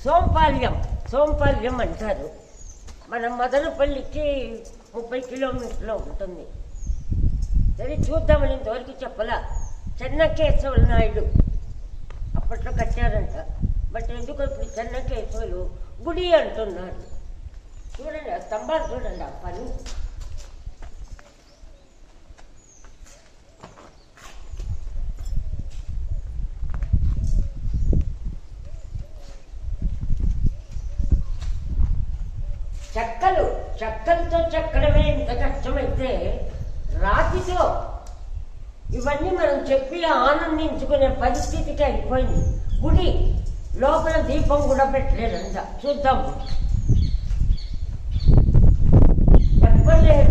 సోంపాల్యం సోంపాల్యం అంటారు. మన మదనపల్లికి 30 కిలోమీటర్లు ఉంటుంది. సరే చూద్దామని ఇంతవరకు చెప్పలా. చెన్నకేశవుల నాయుడు అప్పట్లో కట్టారంట. బట్ ఎందుకు ఇప్పుడు చెన్నకేశవులు గుడి అంటున్నారు. చూడండి ఆ స్తంభాలు చూడండి, ఆ పని చెక్కలతో చెక్కడమే ఇంత కష్టమైతే రాతితో ఇవన్నీ మనం చెప్పి ఆనందించుకునే పరిస్థితికి అయిపోయింది. గుడి లోపల దీపం కూడా పెట్టలేదంట. చూద్దాము. చెప్పలేదు.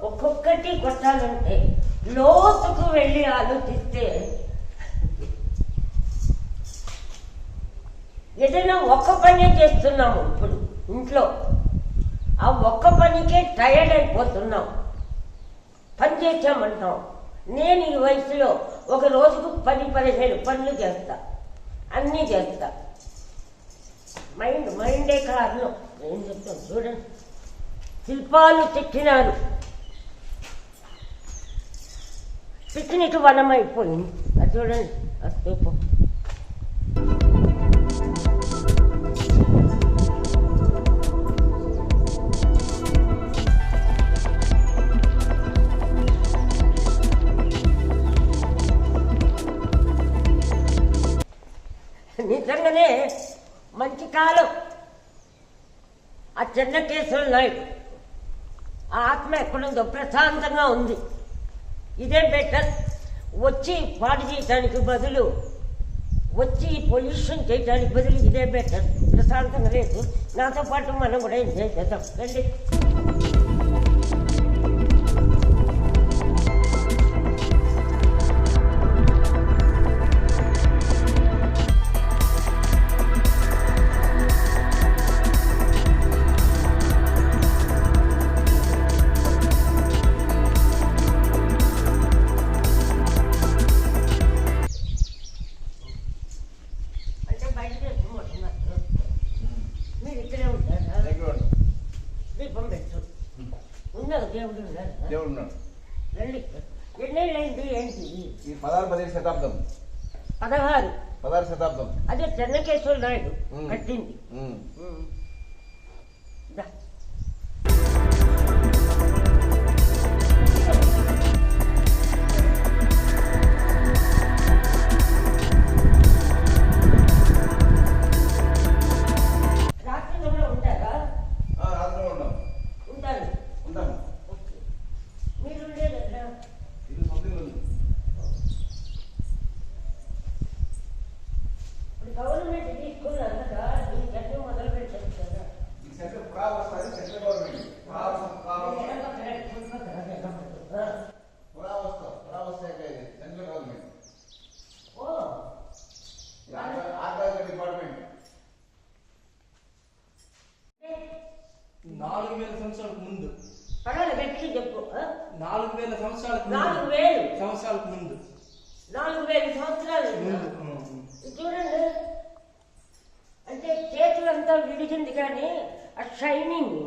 ఒక్కొక్కటి కొట్టాలంటే లోతుకు వెళ్ళి ఆలోచిస్తే ఏదైనా ఒక్క పనే చేస్తున్నాము ఇప్పుడు ఇంట్లో. ఆ ఒక్క పనికే టైర్డ్ అయిపోతున్నాం. పని చేసామంటాం. నేను ఈ వయసులో ఒక రోజుకు 10-15 పనులు చేస్తా, అన్నీ చేస్తా. మైండే కారణం. ఏం చెప్తాం చూడండి. శిల్పాలు చెక్కినారు. పిక్నిక్ వనం అయిపోయింది. అది చూడండి ఆ స్తూపం. నిజంగానే మంచి కాలం. ఆ చెన్నకేశవుల నాయుడు ఆ ఆత్మ ఎక్కడుందో ప్రశాంతంగా ఉంది. ఇదే బెటర్. వచ్చి పాడు చేయటానికి బదులు, వచ్చి పొల్యూషన్ చేయడానికి బదులు ఇదే బెటర్. ప్రశాంతంగా లేదు. నాతో పాటు మనం కూడా ఎంజాయ్ చేద్దాం రండి. దేవుడు ఎన్నేళ్ళైంది ఏంటి? 16-17 శతాబ్దం. 16 శతాబ్దం. అదే చెన్నకేశవుల నాయుడు కట్టింది. గవర్నమెంట్ తీసుకున్నారు కదా, ఈ చెట్టు మొదలు పెట్టారు కదా. డిపార్ట్మెంట్ 4000 సంవత్సరాలకు ముందు. వ్యక్తి చెప్పు. 4000 సంవత్సరాలకు 4000 సంవత్సరాలకు ముందు. 4000 సంవత్సరాలు చూడండి. అంటే చేతులంతా విడిగింది కానీ ఆ షైనింగ్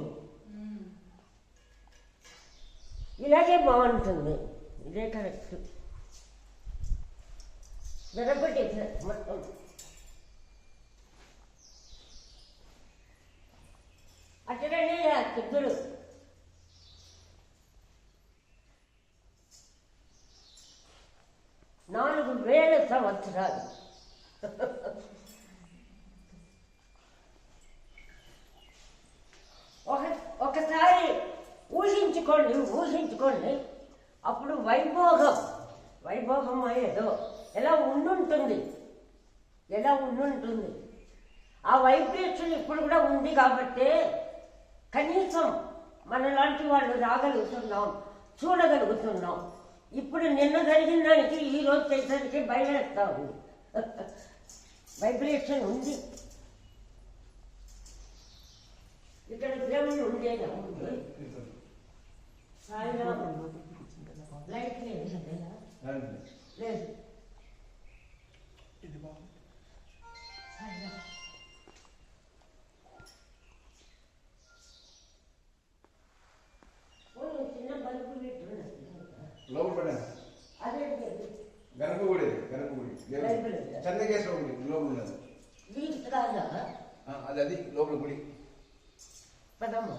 ఇలాగే బాగుంటుంది. ఇదే కరెక్ట్. వెరగొట్టేసారు మొత్తం. అట్లనే చిక్కుడు 4000 సంవత్సరాలు. ఒకసారి ఊహించుకోండి. అప్పుడు వైభోగం ఏదో ఎలా ఉండుంటుంది. ఆ వైబ్రేషన్ ఇప్పుడు కూడా ఉంది కాబట్టి కనీసం మనలాంటి వాళ్ళు రాగలుగుతున్నాం, చూడగలుగుతున్నాం. ఇప్పుడు నిన్న జరిగిన దానికి ఈ రోజు చేసరికి భయం వేస్తా ఉంది. వైబ్రేషన్ ఉంది. ఇక్కడ దేవుడు ఉండేదా లైట్ లేదు లేదు. చిన్న బల్బు లోపల పడ్డాను. అదే గణపగుడి చంద్రకేశ్వర గుడి లోపల ఉన్నది. అది లోపల గుడి. పదమ్మా.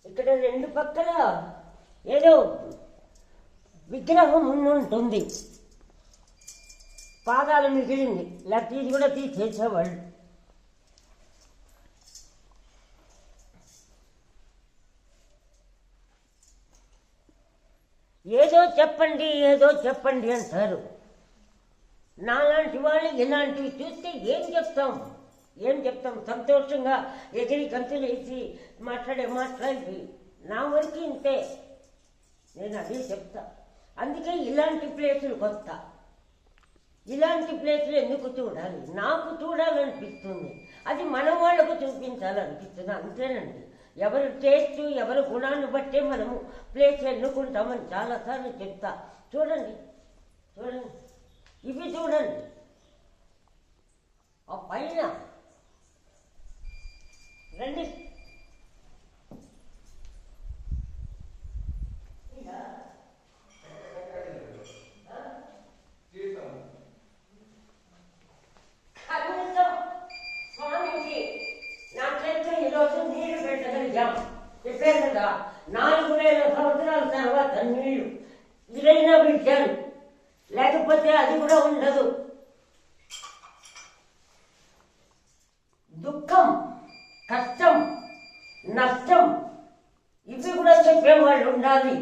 ఇక్కడ రెండు పక్కల ఏదో విగ్రహం ఉంటుంది. పాదాలు మిగిలింది, లేకపోతే ఇది కూడా తీసేసేవాళ్ళు. ఏదో చెప్పండి అంటారు. నాలాంటి వాళ్ళు ఇలాంటివి చూస్తే ఏం చెప్తాం? సంతోషంగా ఎగిరి గంతులు వేసి మాట్లాడి నా వరకు ఇంతే. నేను అదే చెప్తా. అందుకే ఇలాంటి ప్లేసులకు వస్తా. ఇలాంటి ప్లేసులు ఎందుకు చూడాలి? నాకు చూడాలనిపిస్తుంది. అది మన వాళ్ళకు చూపించాలనిపిస్తుంది. అంతేనండి. ఎవరి టేస్ట్ ఎవరి గుణాన్ని బట్టే మనము ప్లేస్ ఎన్నుకుంటామని చాలాసార్లు చెప్తా. చూడండి ఇవి చూడండి. ఆ పైన రండి. స్వామికి నా చేతితో ఈరోజు నీళ్లు పెట్టగలిగాం. చెప్పాను కదా, 4000 సంవత్సరాల తర్వాత నీళ్లు ఇదైనా పెట్టాను. లేకపోతే అది కూడా ఉండదు. దుఃఖం, కష్టం, నష్టం ఇవి కూడా చెప్పేవాళ్ళు ఉండాలి.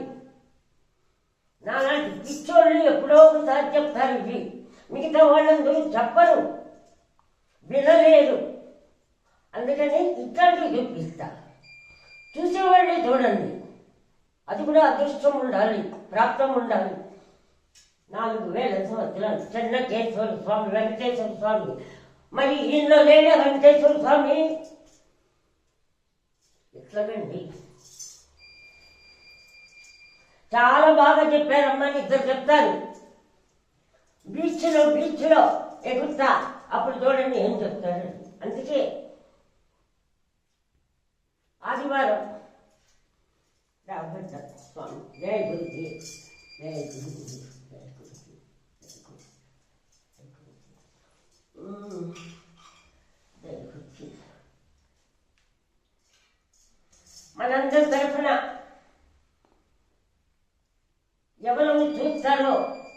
నాలాంటి పిచ్చోళ్ళు ఎప్పుడో ఒకసారి చెప్తారు. ఇవి మిగతా వాళ్ళందరూ చెప్పరు, వినలేరు. అందుకని ఇట్లాంటివి చూపిస్తా. చూసేవాళ్ళే చూడండి. అది కూడా అదృష్టం ఉండాలి, ప్రాప్తం ఉండాలి. 4000 సంవత్సరాలు చెన్నకేశ్వర స్వామి, వెంకటేశ్వర స్వామి. మరి ఈయనలో లేడే వెంకటేశ్వర స్వామి? ఎట్లాగండి? చాలా బాగా చెప్పారమ్మా. ఇద్దరు చెప్తారు. బీచ్లో ఎగురుతా, అప్పుడు చూడండి ఏం చెప్తారు. అందుకే ఆదివారం రాబట్ట స్వామి. జయ గురుజీ, జయ గురుజీ, జయ గురుజీ, జయ గురుజీ. మనందరి తరఫున ఎవరు చూస్తారో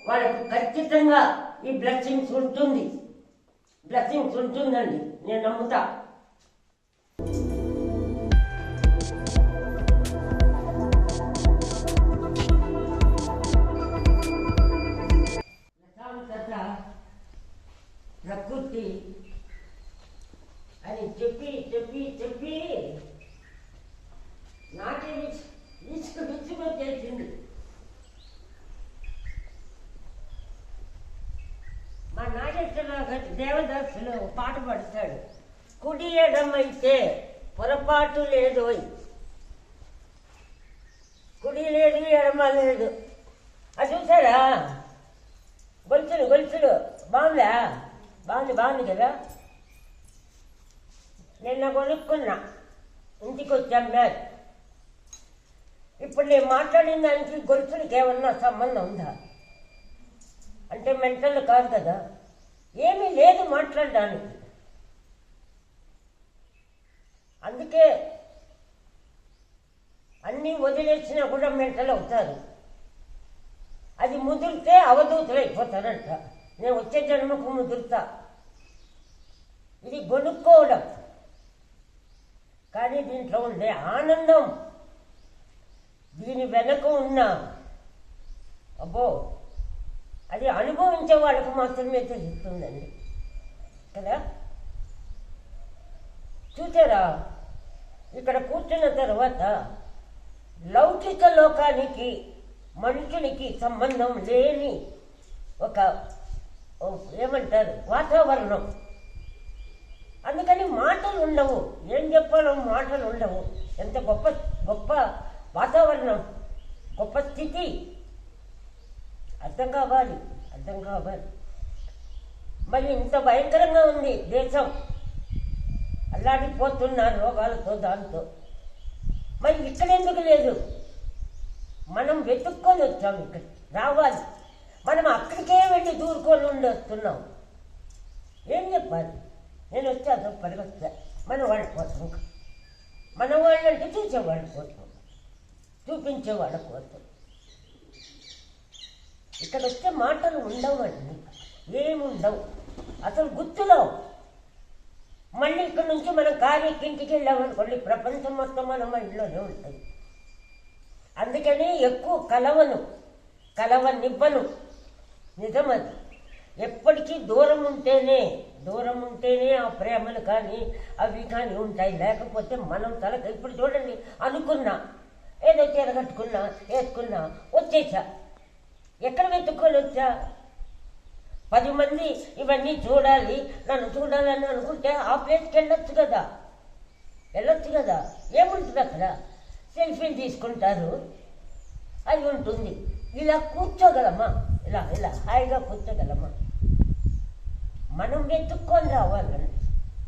వాళ్ళకు ఖచ్చితంగా ఈ బ్లెస్సింగ్స్ ఉంటుందండి. నేను నమ్ముతా. ప్రశాంతత, ప్రకృతి అని చెప్పి నాకే విసుగొచ్చేసింది. మా నాగేశ్వరరావు దేవదాసులు పాట పడతాడు. కుడి ఎడమైతే పొరపాటు లేదోయ్, కుడి లేదు ఎడమ లేదు. అది చూసారా గొలుసులు గొలుసులు బాగుందా? బాగుంది కదా. నిన్న కొనుక్కున్నా, ఇంటికి వచ్చాం మ్యాచ్. ఇప్పుడు నేను మాట్లాడిన దానికి గొలుసులకి ఏమన్నా సంబంధం ఉందా? అంటే మెంటల్ కాదు కదా, ఏమీ లేదు మాట్లాడడానికి. అందుకే అన్నీ వదిలేసినా కూడా మెంటల్ అవుతారు. అది ముదిరితే అవధూతులు అయిపోతారంట. నేను వచ్చే జన్మకు ముదురుతా. ఇది కొనుక్కోవడం, కానీ దీంట్లో ఉండే ఆనందం, దీని వెనక ఉన్న అబ్బో, అది అనుభవించే వాళ్ళకు మాత్రమే తెలుస్తుందండి కదా. చూసారా, ఇక్కడ కూర్చున్న తర్వాత లౌకిక లోకానికి మనుషునికి సంబంధం లేని ఒక ఏమంటారు వాతావరణం. అందుకని మాటలు ఉండవు, ఏం చెప్పాలో మాటలు ఉండవు. ఎంత గొప్ప గొప్ప వాతావరణం, గొప్ప స్థితి. అర్థం కావాలి. మరి ఇంత భయంకరంగా ఉంది దేశం, అల్లాడిపోతున్నారు రోగాలతో దాంతో. మరి ఇక్కడ ఎందుకు లేదు? మనం వెతుక్కొని వచ్చాం, ఇక్కడ రావాలి. మనం అక్కడికే వెళ్ళి దూరుకొని వస్తున్నాం. ఏం చెప్పాలి? నేను వచ్చాను పరిగెత్తా మన వాళ్ళ కోసం, మన వాళ్ళంటే చూసేవాళ్ళ కోసం, చూపించేవాళ్ళ కోసం. ఇక్కడ వస్తే మాటలు ఉండవండి, ఏముండవు, అసలు గుర్తురావు. మళ్ళీ ఇక్కడ నుంచి మనం కార్యకి ఇంటికి వెళ్ళామనుకోండి, ప్రపంచం మొత్తం మన మైండ్లోనే ఉంటుంది. అందుకని ఎక్కువ కలవనివ్వను. నిజమది. ఎప్పటికీ దూరం ఉంటేనే ఆ ప్రేమలు కానీ అవి కానీ ఉంటాయి. లేకపోతే మనం తలక ఇప్పుడు చూడండి, అనుకున్నా ఏదో చీర కట్టుకున్నా, వేసుకున్నా, వచ్చేసా. ఎక్కడ వెతుక్కొని వచ్చా? 10 మంది ఇవన్నీ చూడాలి, నన్ను చూడాలని అనుకుంటే ఆ ప్లేస్కి వెళ్ళొచ్చు కదా. ఏముంటుంది అక్కడ? సెల్ఫీలు తీసుకుంటారు, అది ఉంటుంది. ఇలా కూర్చోగలమా? ఇలా హాయిగా కూర్చోగలమా? మనం వెతుక్కొని రావాలని.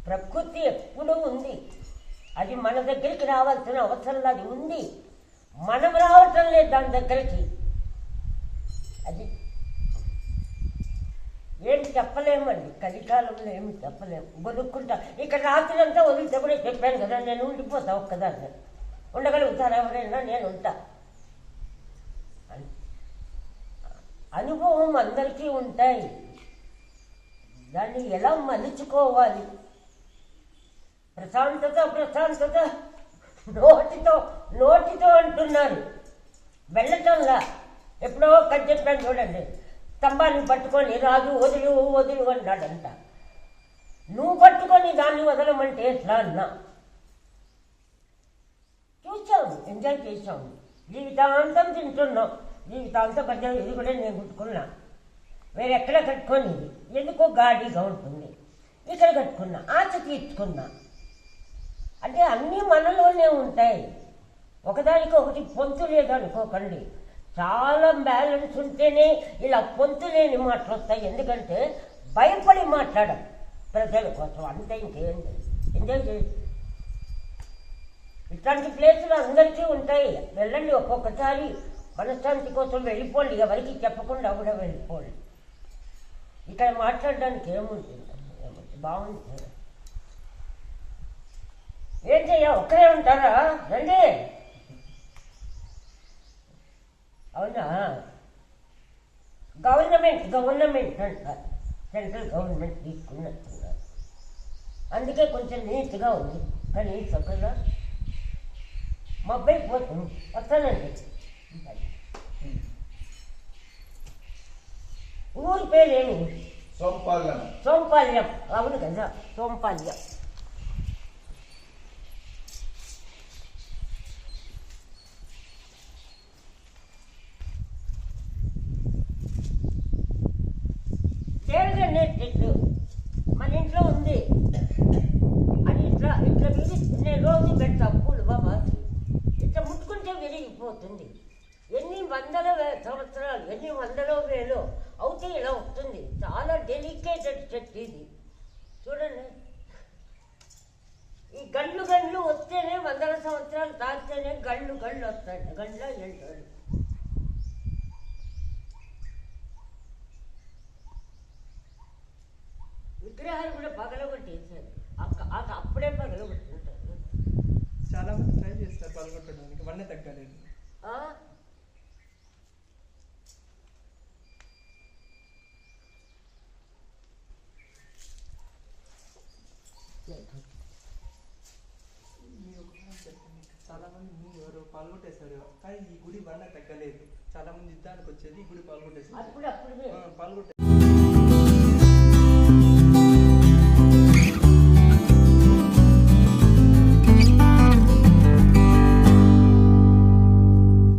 ప్రకృతి ఎప్పుడూ ఉంది, అది మన దగ్గరికి రావాల్సిన అవసరం అది ఉంది. మనం రావటం లేదు దాని దగ్గరికి. అది ఏమి చెప్పలేమండి, కలికాలంలో ఏమి చెప్పలేము. గొనుక్కుంటా ఇక్కడ రాత్రి అంతా వదిలితే కూడా చెప్పాను కదా, నేను ఉండిపోతా ఒక్కదాన్ని. ఉండగలుగుతారు ఎవరైనా? నేను ఉంటా. అనుభవం అందరికీ ఉంటాయి, దాన్ని ఎలా మలుచుకోవాలి? ప్రశాంతత నోటితో అంటున్నారు, వెళ్ళటంలా. ఎప్పుడో కట్ చెప్పాను చూడండి, స్తంభాన్ని పట్టుకొని రాజు వదులు అన్నాడంట. నువ్వు పట్టుకొని దాన్ని వదలమంటే ఎట్లా అన్నా? చూసాము, ఎంజాయ్ చేసాము, జీవితాంతం తింటున్నాం, జీవితాంతం పద్యం. ఇది కూడా నేను కుట్టుకున్నా, వేరెక్కడ కట్టుకొని ఎందుకో గాడిగా ఉంటుంది, ఇక్కడ కట్టుకున్నా, ఆశ తీర్చుకున్నా. అంటే అన్నీ మనలోనే ఉంటాయి, ఒకదానికి ఒకటి పొంతు లేదనుకోకండి. చాలా బ్యాలెన్స్ ఉంటేనే ఇలా పొంతు లేని మాటలు వస్తాయి. ఎందుకంటే భయపడి మాట్లాడం ప్రజల కోసం, అంతే, ఇంకేం ఎంజాయ్ చేయండి. ఇట్లాంటి ప్లేసులు అందరికీ ఉంటాయి, వెళ్ళండి. ఒక్కొక్కసారి మనశ్శాంతి కోసం వెళ్ళిపోండి, ఎవరికి చెప్పకుండా కూడా వెళ్ళిపోండి. ఇక్కడ మాట్లాడడానికి ఏముంటుంది? బాగుంటుంది. ఏం చెయ్య, ఒక్కరే ఉంటారా? రండి. అవునా? గవర్నమెంట్ అంటారు, సెంట్రల్ గవర్నమెంట్ తీసుకున్నట్టున్నారు. అందుకే కొంచెం నీట్గా ఉంది. కానీ చక్కగా మా అబ్బాయి పోతుంది, వస్తానండి. ఊరి పేరేమి? సోంపాల్యం. అవును కదా, సోంపాల్యం. దేవగన్నేరు చెట్టు ఎన్ని వందలో వేలో అవుతే ఇలా వస్తుంది. చాలా డెలికేటెడ్ చెట్టు ఇది. చూడండి, ఈ గళ్ళు గళ్ళు వస్తేనే 100 సంవత్సరాలు తాకితేనే గళ్ళు గళ్ళు వస్తాయి. గండ్ల ఎంటాడు. విగ్రహాలు కూడా పగలగొట్టేసారు. అప్పుడే పగలగొట్టింటారు. చాలా మంది ట్రై చేస్తారు పాల్గొట్టడానికి, వన్నే తగ్గలేదు. ఆ? మీరు ఒక మాట చెప్పండి, చాలా మంది మీరు ఎవరు పాల్గొట్టేశారు కానీ ఈ గుడి వన్న తగ్గలేదు. చాలా మంది యుద్ధానికి వచ్చేది ఈ గుడి పాల్గొట్టేశారు. అప్పుడు పాల్గొట్టే